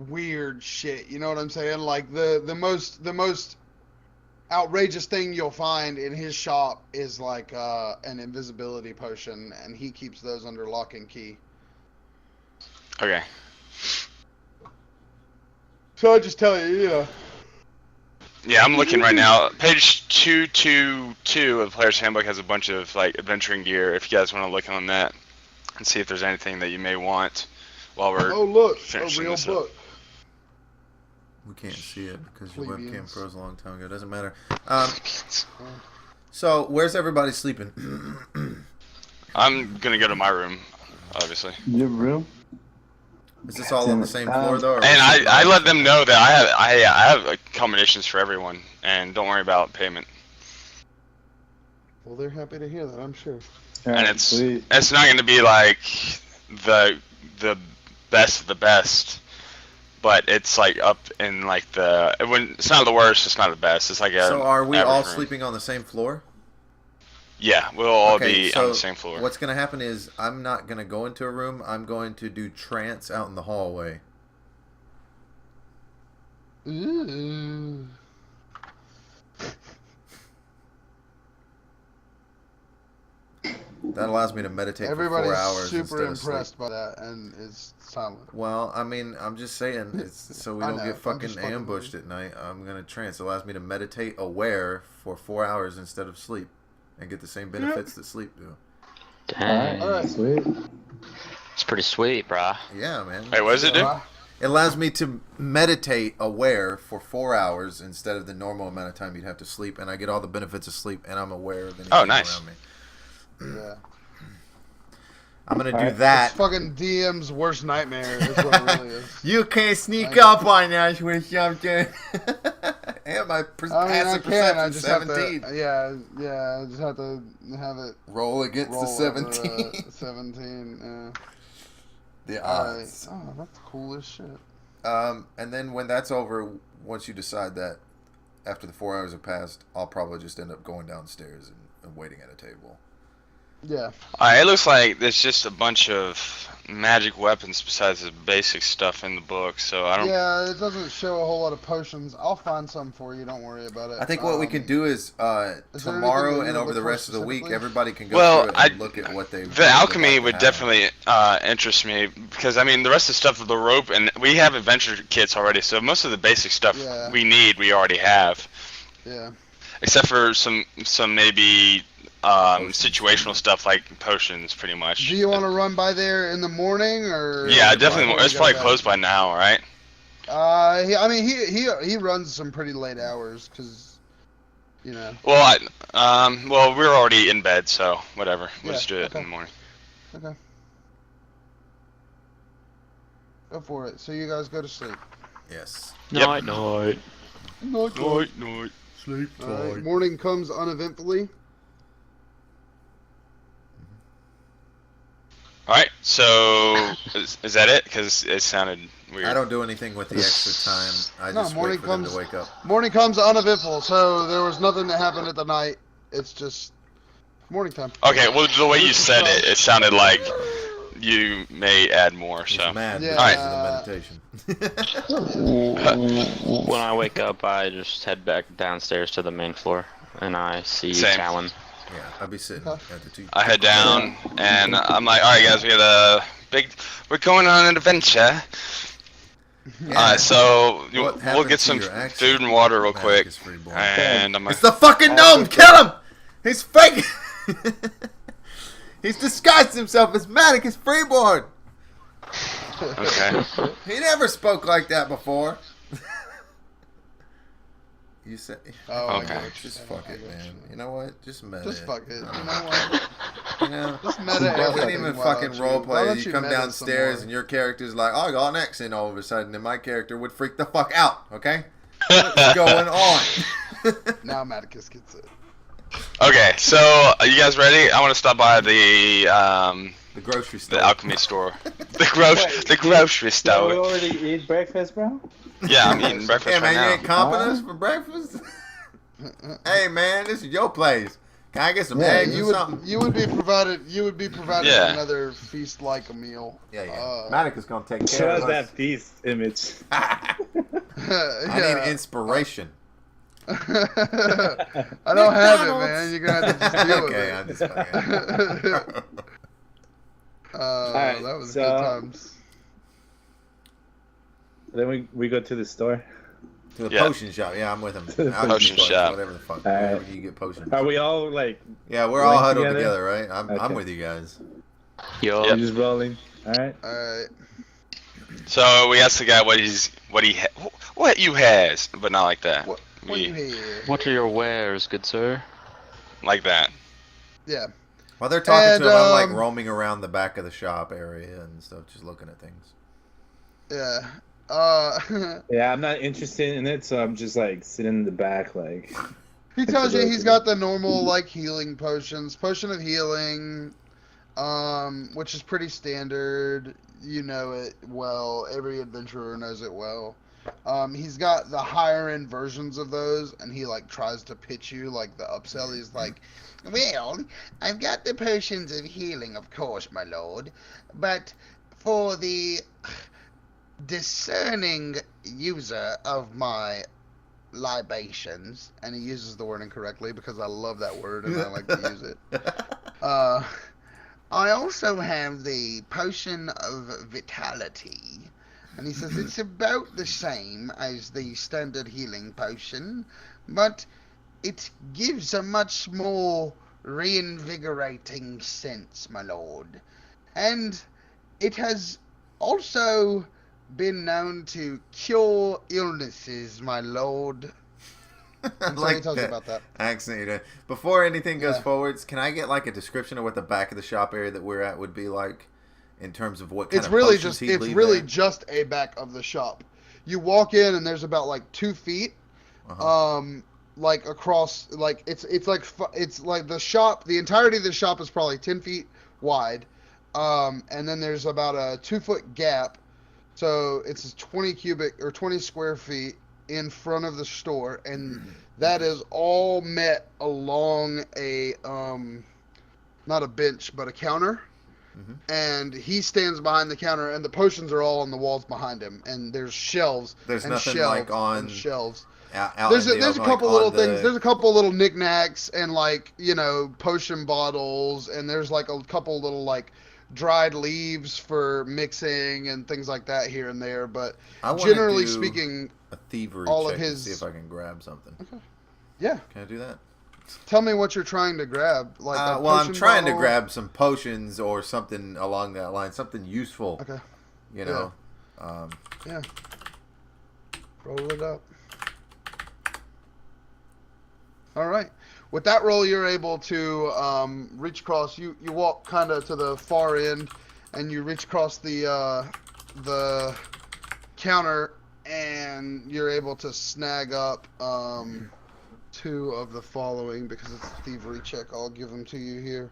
weird shit. You know what I'm saying? Like the most outrageous thing you'll find in his shop is like an invisibility potion, and he keeps those under lock and key. Okay. So I just tell you, Yeah, I'm looking right now. Page 222 of the Player's Handbook has a bunch of like adventuring gear. If you guys want to look on that and see if there's anything that you may want while we're oh look, a finishing real this up. book. We can't see it because your webcam Plebeians. froze a long time ago. Doesn't matter. So where's everybody sleeping? I'm gonna go to my room, obviously. Your room? Is this all on the same floor though? Or And I let them know that I have accommodations for everyone, and don't worry about payment. Well, they're happy to hear that, I'm sure. And it's not gonna be like the best of the best, but it's like up in like it's not the worst, it's not the best. It's like a So are we all average room. sleeping on the same floor? Yeah, we'll all Okay, be so on the same floor. What's going to happen is I'm not going to go into a room. I'm going to do trance out in the hallway. Ooh. That allows me to meditate for Everybody's 4 hours super instead of sleep. impressed by that, and is silent. Well, I mean, I'm just saying, it's so we I don't know, get I'm fucking just fucking ambushed at night. I'm gonna trance. It allows me to meditate aware for 4 hours instead of sleep, and get the same benefits that sleep do. Dang. Alright. Sweet. It's pretty sweet, brah. Yeah, man. Wait, what does it do? It allows me to meditate aware for 4 hours instead of the normal amount of time you'd have to sleep, and I get all the benefits of sleep, and I'm aware of anything Oh, nice. around me. Yeah. I'm gonna do Alright. that. It's fucking DM's worst nightmare is what it really is. You can't sneak I- up on us with something. And my I passive can, I perception just 17. have to, I just have to have it Roll against roll the 17. over, 17, The Alright. odds. Oh, that's cool as shit. And then when that's over, once you decide that, after the 4 hours have passed, I'll probably just end up going downstairs and waiting at a table. Yeah. Alright, it looks like there's just a bunch of magic weapons besides the basic stuff in the book, so I don't... Yeah, it doesn't show a whole lot of potions. I'll find some for you, don't worry about it. I think what we can do is there tomorrow anything that and you over the look for rest of the week, specifically? everybody can go Well, through it and look at what they. The alchemy would definitely interest me, because, I mean, the rest of the stuff with the rope, and we have adventure kits already, so most of the basic stuff Yeah. we need, we already have. Yeah. Except for some maybe situational stuff like potions, pretty much. Do you want to run by there in the morning, or? Yeah, definitely. Before It's we go probably to bed? closed by now, right? He runs some pretty late hours, because, you know. Well, well, we're already in bed, so whatever. We'll Yeah, just do it okay. in the morning. Okay. Go for it. So you guys go to sleep. Yes. Yep. Night, night. Night. Sleep Alright, morning comes uneventfully. Alright, so is that it? Because it sounded weird. I don't do anything with the extra time. I No, just morning wait for them comes- to wake up. Morning comes uneventful, so there was nothing that happened at the night. It's just morning time. Okay, well, the way you said it, it sounded like you may add more, He's so. mad Yeah. because of the meditation. When I wake up, I just head back downstairs to the main floor, and I see Same. Talon. Yeah, I'll be sitting Huh? at the two. I head down, and I'm like, alright guys, we're going on an adventure. Yeah. So What we'll happened get to some your accent? food and water real Magic quick, is freeborn. and I'm like, It's the fucking gnome! Kill him! He's fake! He's disguised himself as Matic is freeborn! okay. He never spoke like that before. You said, Oh, I Okay. get what you're just saying, fuck I it, get what man. you're saying. You know what? Just meta Just it. fuck it. You know what? You know? Just meta You everything. can't even Why fucking don't you- role why play. don't You come meta some downstairs more? and your character's like, oh, I got an accent all of a sudden, and my character would freak the fuck out, okay? What's going on? Now Maticus gets it. Okay, so are you guys ready? I want to stop by the The grocery store. alchemy store. The grocery So we store. already eat breakfast, bro? Yeah, I'm eating breakfast Yeah, man, right you now. ain't comping us for breakfast? Hey, man, this is your place. Can I get some Yeah, eggs You or would something? you would be provided Yeah. another feast like a meal. Yeah. Maddox is gonna take Show care us of that us. feast image. I need inspiration. I don't have it, McDonald's. man. You're gonna have to just deal with Okay, it. I'm just fucking. Alright, that was so- good times. Then we go to the store. To the Yeah. potion shop. Yeah, I'm with him. To the I'll potion use shop. Whatever the fuck. Alright. Wherever you get potions. Are we all like Yeah, we're all linked huddled together? together, right? I'm Okay. with you guys. Yo, Yep. just rolling? All right. All right. So we asked the guy what you has, but not like that. What We- you hear? what are your wares, good sir? Like that. Yeah. While they're talking And, to him, I'm like um, roaming around the back of the shop area and stuff, just looking at things. Yeah. Yeah, I'm not interested in it, so I'm just like sitting in the back, like. He tells you he's got the normal like healing potions, potion of healing, which is pretty standard. You know it well. Every adventurer knows it well. He's got the higher end versions of those, and he like tries to pitch you like the upsell. He's like, "Well, I've got the potions of healing, of course, my lord, but for the discerning user of my libations," and he uses the word incorrectly because I love that word and I like to use it. I also have the potion of vitality, and he says it's about the same as the standard healing potion, but it gives a much more reinvigorating sense, my lord, and it has also been known to cure illnesses, my lord. I So he tells you about that. accent. You know. Before anything goes Yeah. forwards, can I get like a description of what the back of the shop area that we're at would be like, in terms of what kind It's of really potions just he'd it's leave really there? just a back of the shop. You walk in and there's about like 2 feet, Uh-huh. like across, like it's like the shop. The entirety of the shop is probably 10 feet wide, and then there's about a 2-foot gap, so it's 20 cubic or 20 square feet in front of the store, and that is all met along a not a bench but a counter. And he stands behind the counter, and the potions are all on the walls behind him. And there's shelves. There's and nothing shelves like on and shelves. out There's in the a open, couple like, little on the- things. There's a couple little knickknacks and like potion bottles, and there's like a couple little like dried leaves for mixing and things like that here and there. But I wanna generally do speaking, a thievery all of check to his- see if I can grab something. yeah. Can I do that? Tell me what you're trying to grab. Like a Well, I'm potion trying to bottle? grab some potions or something along that line, something useful. Okay. You know. Yeah. Roll it up. All right. With that roll, you're able to reach across. You walk kind of to the far end, and you reach across the counter, and you're able to snag up 2 of the following because it's a thievery check. I'll give them to you here.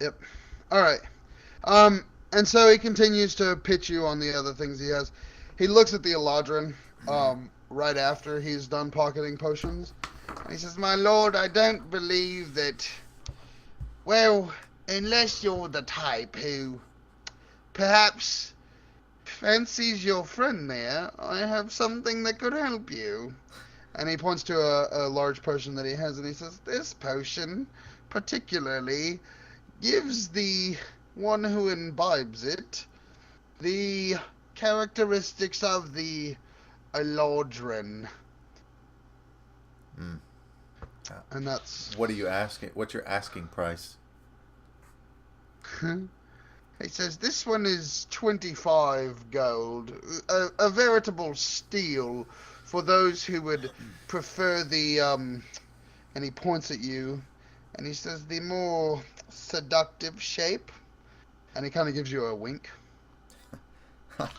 Yep. All right. And so he continues to pitch you on the other things he has. He looks at the Eladrin right after he's done pocketing potions. And he says, "My lord, I don't believe that... Well, unless you're the type who perhaps fancies your friend there, I have something that could help you." And he points to a large potion that he has, and he says, "This potion particularly gives the one who imbibes it the characteristics of the Eladrin." And that's... What are you asking? What's your asking price? He says, "This one is 25 gold, a veritable steal for those who would prefer the, and he points at you, and he says, the more seductive shape, and he kind of gives you a wink." Let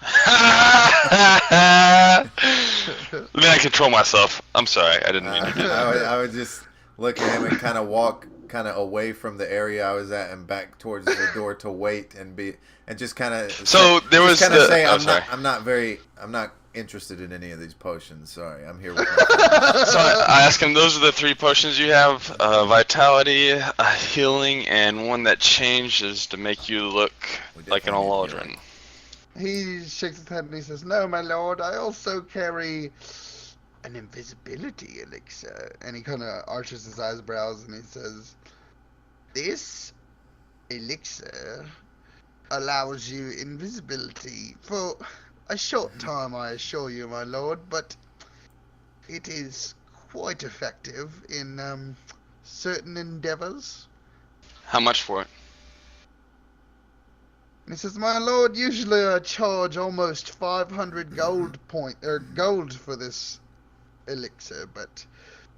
me not control myself. I'm sorry. I didn't mean to do that. I would just look at him and kind of walk kind of away from the area I was at and back towards the door to wait and just kind of. So there was kind of say sorry. I'm not interested in any of these potions. Sorry, I'm here with. So I asked him, those are the 3 potions you have: vitality, healing, and one that changes to make you look like an Aldrin. He shakes his head and he says, "No, my lord, I also carry an invisibility elixir." And he kind of arches his eyebrows and he says, "This elixir allows you invisibility for a short time, I assure you, my lord, but it is quite effective in certain endeavors." How much for it? And he says, "My lord, usually I charge almost 500 gold for this elixir, but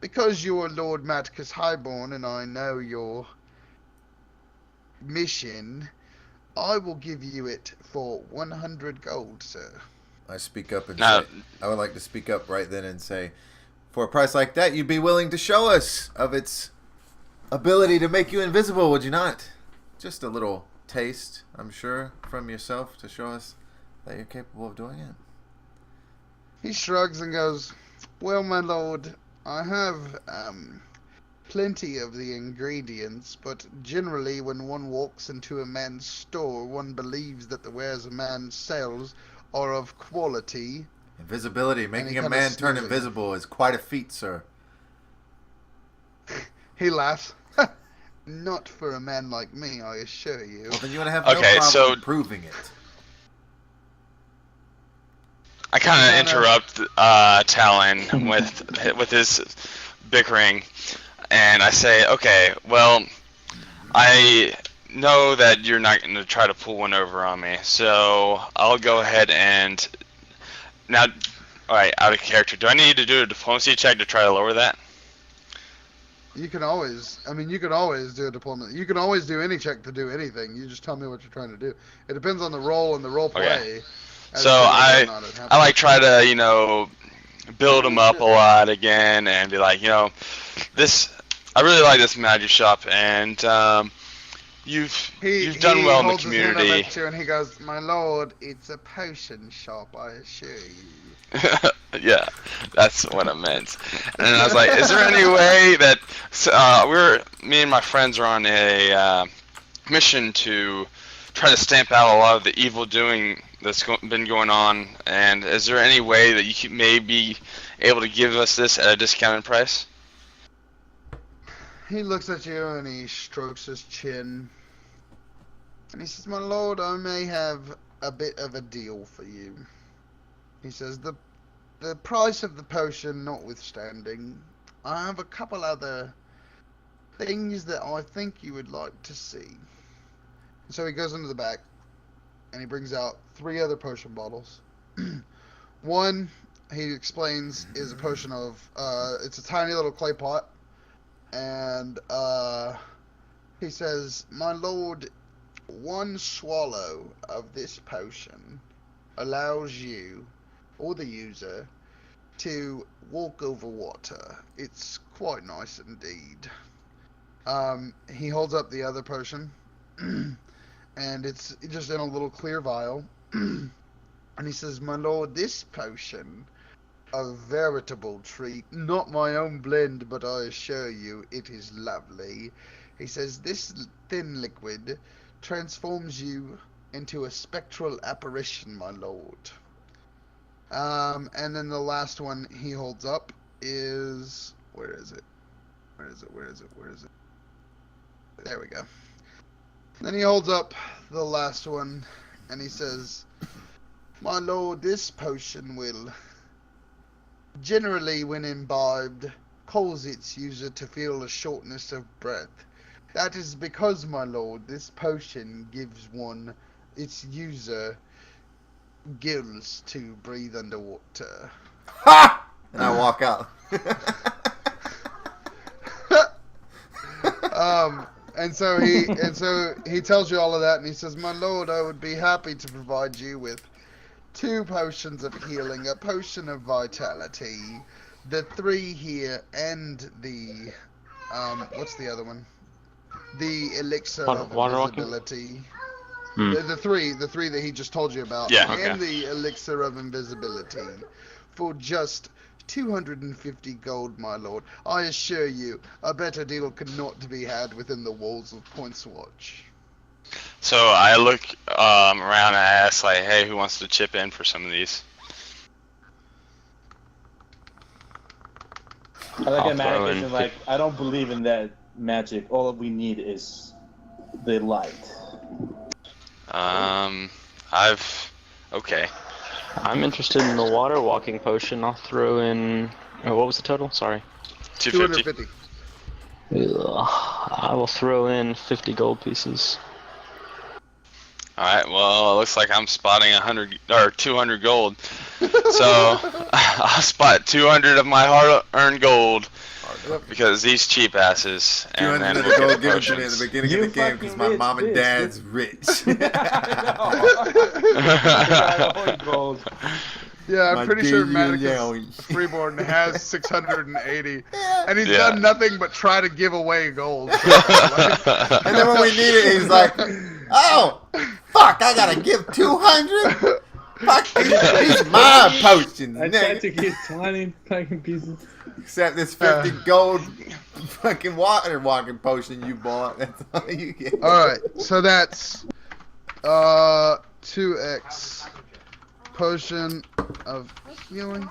because you are Lord Maticus Highborn and I know your mission, I will give you it for 100 gold, sir." I speak up and say, I would like to speak up right then and say, for a price like that, you'd be willing to show us of its ability to make you invisible, would you not? Just a little taste, I'm sure, from yourself to show us that you're capable of doing it. He shrugs and goes, "Well, my lord, I have plenty of the ingredients, but generally when one walks into a man's store, one believes that the wares a man sells are of quality." Invisibility, making a man turn invisible is quite a feat, sir. He laughs. "Not for a man like me, I assure you." Well, then you want to have no problem proving it. I kind of interrupt Talon with his bickering, and I say, "Okay, well, I know that you're not going to try to pull one over on me, so I'll go ahead and now, all right, out of character. Do I need to do a diplomacy check to try to lower that?" You can always do a diplomacy. You can always do any check to do anything. You just tell me what you're trying to do. It depends on the role and the role play. Okay. So I like try to, build him up a lot again and be like, I really like this magic shop, and you've done well in the community. He holds his hand up at you and he goes, "My lord, it's a potion shop, I assure you." Yeah, that's what I meant. And I was like, "Is there any way that me and my friends are on a mission to try to stamp out a lot of the evil doing that's been going on, and is there any way that you may be able to give us this at a discounted price?" He looks at you and he strokes his chin. And he says, "My lord, I may have a bit of a deal for you." He says, the price of the potion notwithstanding, I have a couple other things that I think you would like to see." So he goes into the back and he brings out 3 other potion bottles. One, he explains, is a potion of, it's a tiny little clay pot. And he says, "My lord, 1 swallow of this potion allows you, or the user, to walk over water. It's quite nice indeed." He holds up the other potion, and it's just in a little clear vial. And he says, "My lord, this potion, a veritable treat, not my own blend, but I assure you it is lovely." He says, "This thin liquid transforms you into a spectral apparition, my lord." And then the last one he holds up is, where is it? There we go. Then he holds up the last one and he says, "My lord, this potion will, generally when imbibed, cause its user to feel a shortness of breath. That is because, my lord, this potion gives its user gills to breathe underwater." Ha! And I walk out. And so he tells you all of that, and he says, "My lord, I would be happy to provide you with 2 potions of healing, a potion of vitality, the 3 here, and the what's the other one? The elixir Water- of water walking? invisibility. Hmm. The three that he just told you about. Yeah, And the elixir of invisibility, for just 250 gold, my lord. I assure you, a better deal could not be had within the walls of Points Watch. So I look around and I ask, like, hey, who wants to chip in for some of these? I look I'll at throw Maticus in and like, I don't believe in that magic. All we need is the light. Okay. I'm interested in the water walking potion. I'll throw in. Oh, what was the total? Sorry. 250. 250. Ugh, I will throw in 50 gold pieces. Alright, well, it looks like I'm spotting 100 or 200 gold. So I'll spot 200 of my hard-earned gold because these cheap asses. And 200 then of we'll the get gold the given to me at potions. the beginning You of the game because my fucking mom and rich, dad's rich. Gold. Yeah, I'm My pretty sure daily Maticus allowance. Freeborn has 680, and he's Yeah. done nothing but try to give away gold. So, And then when we need it, he's like, "Oh, fuck! I gotta give 200. Fuck these my potions, I tried to nigga. get 20 fucking pieces. Except this 50 gold fucking water walking potion you bought. That's all you get." all right, so that's 2x potion of healing.